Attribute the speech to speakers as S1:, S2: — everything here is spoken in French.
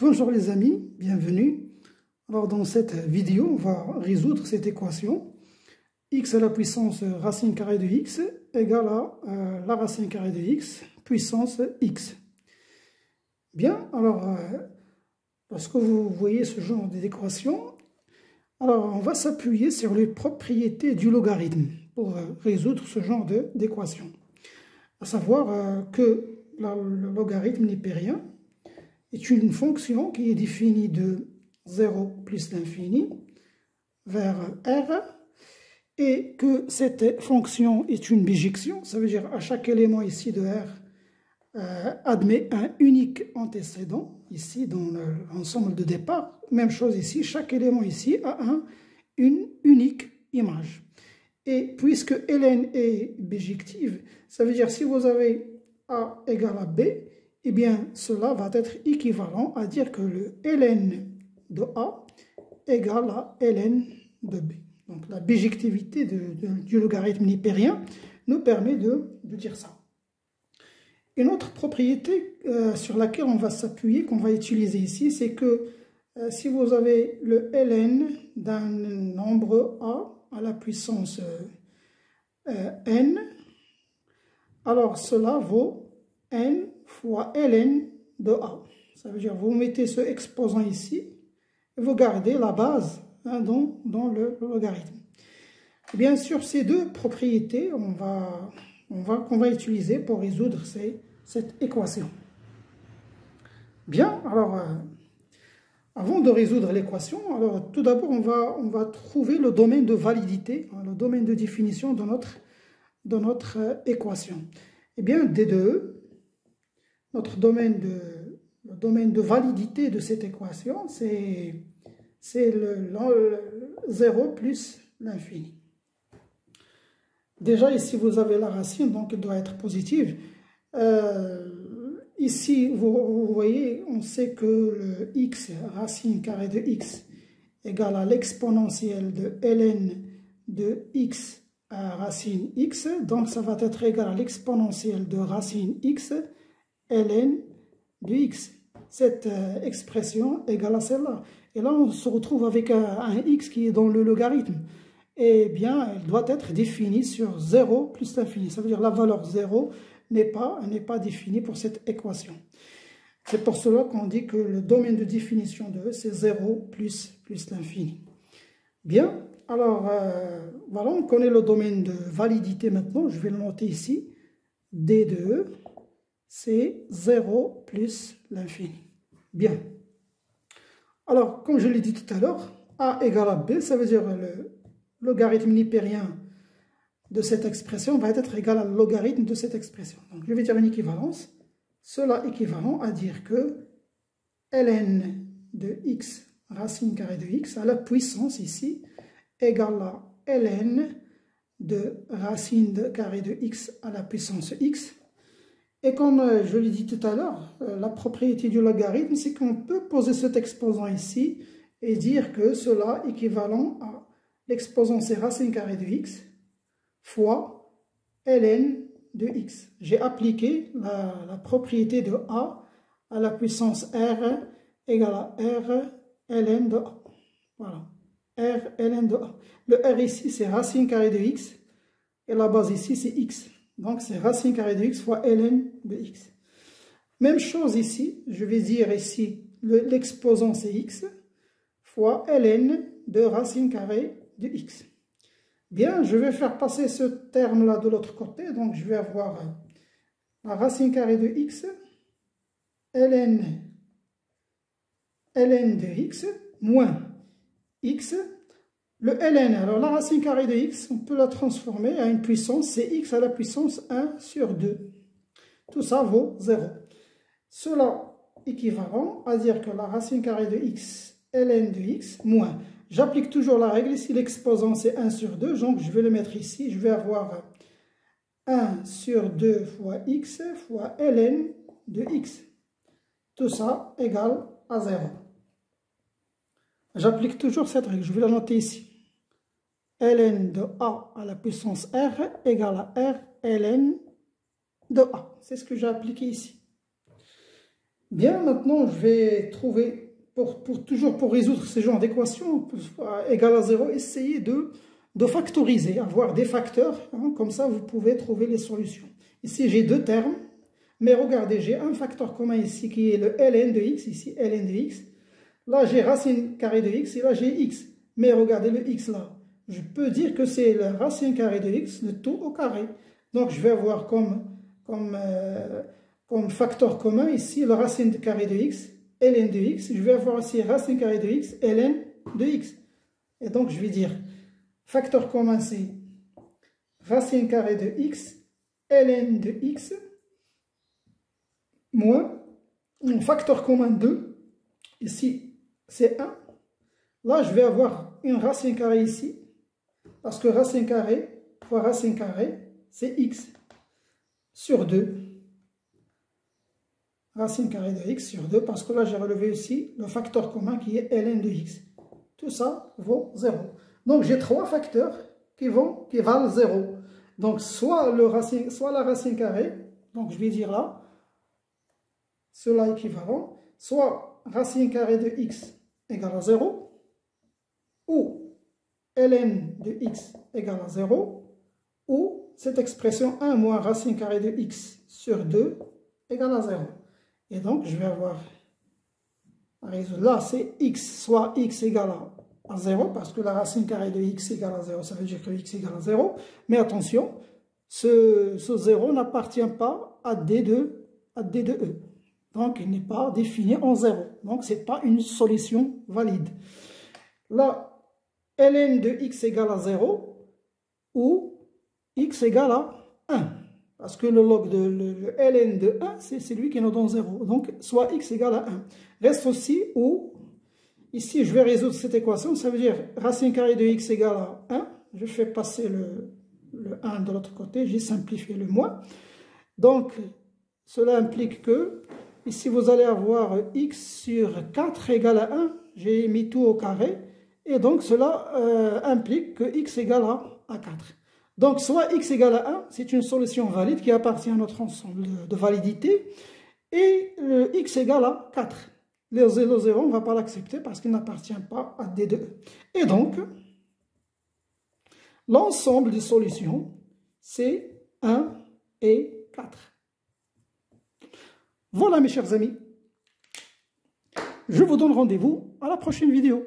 S1: Bonjour les amis, bienvenue. Alors dans cette vidéo, on va résoudre cette équation. X à la puissance racine carrée de x égale à la racine carrée de x puissance x. Bien, alors lorsque vous voyez ce genre d'équation, alors on va s'appuyer sur les propriétés du logarithme pour résoudre ce genre d'équation. À savoir que le logarithme népérien est une fonction qui est définie de 0 plus l'infini vers R et que cette fonction est une bijection, ça veut dire à chaque élément ici de R admet un unique antécédent, ici dans l'ensemble de départ. Même chose ici, chaque élément ici a une unique image. Et puisque ln est bijective, ça veut dire si vous avez A égale à B, eh bien cela va être équivalent à dire que le ln de A égale à ln de B. Donc la bijectivité du logarithme népérien nous permet de dire ça. Une autre propriété sur laquelle on va s'appuyer, qu'on va utiliser ici, c'est que si vous avez le ln d'un nombre A à la puissance n, alors cela vaut n fois ln de A. Ça veut dire que vous mettez ce exposant ici et vous gardez la base dans le logarithme. Et bien sûr, ces deux propriétés qu'on va utiliser pour résoudre cette équation. Bien, alors avant de résoudre l'équation, alors tout d'abord on va trouver le domaine de validité, le domaine de définition de notre équation. Eh bien, D2, notre domaine de validité de cette équation, c'est le 0 plus l'infini. Déjà, ici, vous avez la racine, donc elle doit être positive. Ici, vous voyez, on sait que le x, racine carrée de x, égale à l'exponentielle de ln de x à racine x. Donc, ça va être égal à l'exponentielle de racine x, ln de x. Cette expression égale à celle-là. Et là, on se retrouve avec un x qui est dans le logarithme. Eh bien, elle doit être définie sur 0 plus l'infini. Ça veut dire que la valeur 0 n'est pas définie pour cette équation. C'est pour cela qu'on dit que le domaine de définition de E, c'est 0 plus l'infini. Bien, alors, voilà, on connaît le domaine de validité maintenant. Je vais le noter ici. D de E, c'est 0 plus l'infini. Bien. Alors, comme je l'ai dit tout à l'heure, A égale à B, ça veut dire le logarithme népérien de cette expression va être égal à le logarithme de cette expression. Donc, je vais dire une équivalence. Cela équivalent à dire que ln de x, racine carrée de x, à la puissance ici, égale à ln de racine carrée de x à la puissance x. Et comme je l'ai dit tout à l'heure, la propriété du logarithme, c'est qu'on peut poser cet exposant ici et dire que cela est équivalent à l'exposant c'est racine carrée de x fois ln de x. J'ai appliqué la propriété de A à la puissance R égale à R ln de A. Voilà, R ln de A. Le R ici, c'est racine carrée de x et la base ici, c'est x. Donc, c'est racine carrée de x fois ln de x. Même chose ici, je vais dire ici, l'exposant c'est x fois ln de racine carrée de x. Bien, je vais faire passer ce terme-là de l'autre côté, donc je vais avoir la racine carrée de x, ln de x, moins x. Le ln, alors la racine carrée de x, on peut la transformer à une puissance, c'est x à la puissance 1 sur 2. Tout ça vaut 0. Cela équivalent à dire que la racine carrée de x, ln de x, moins. J'applique toujours la règle, ici l'exposant c'est 1 sur 2, donc je vais le mettre ici, je vais avoir 1 sur 2 fois x fois ln de x. Tout ça égale à 0. J'applique toujours cette règle, je vais la noter ici. ln de A à la puissance R égale à R ln de A. C'est ce que j'ai appliqué ici. Bien, maintenant, je vais trouver, toujours pour résoudre ce genre d'équation, égal à 0, essayer de factoriser, avoir des facteurs, hein, comme ça vous pouvez trouver les solutions. Ici, j'ai deux termes, mais regardez, j'ai un facteur commun ici qui est le ln de x, ici ln de x. Là, j'ai racine carrée de x et là, j'ai x. Mais regardez le x là. Je peux dire que c'est la racine carrée de x, le tout au carré. Donc, je vais avoir comme facteur commun ici la racine carrée de x, ln de x. Je vais avoir aussi racine carrée de x, ln de x. Et donc, je vais dire, facteur commun, c'est racine carrée de x, ln de x, moins un facteur commun 2. Ici, c'est 1. Là, je vais avoir une racine carrée ici, parce que racine carrée fois racine carrée, c'est x sur 2. Racine carrée de x sur 2, parce que là, j'ai relevé aussi le facteur commun qui est ln de x. Tout ça vaut 0. Donc, j'ai trois facteurs qui valent 0. Donc, soit la racine carrée, donc je vais dire là, cela équivalent, soit racine carrée de x égale à 0, ou ln de x égale à 0, ou cette expression 1 moins racine carrée de x sur 2 égale à 0. Et donc, je vais avoir à résoudre. Là, c'est x, soit x égale à 0, parce que la racine carrée de x égale à 0, ça veut dire que x égale à 0. Mais attention, ce 0 n'appartient pas à D de E. Donc, il n'est pas défini en 0. Donc, ce n'est pas une solution valide. Là, ln de x égale à 0 ou x égale à 1. Parce que le log de le ln de 1, c'est celui qui nous donne 0. Donc, soit x égale à 1. Reste aussi ou, ici, je vais résoudre cette équation. Ça veut dire racine carrée de x égale à 1. Je fais passer le 1 de l'autre côté. J'ai simplifié le moins. Donc, cela implique que, ici, vous allez avoir x sur 4 égale à 1. J'ai mis tout au carré. Et donc, cela implique que x égale à 4. Donc, soit x égale à 1, c'est une solution valide qui appartient à notre ensemble de validité. Et x égale à 4. Le 0, on ne va pas l'accepter parce qu'il n'appartient pas à D de E. Et donc, l'ensemble des solutions, c'est 1 et 4. Voilà mes chers amis. Je vous donne rendez-vous à la prochaine vidéo.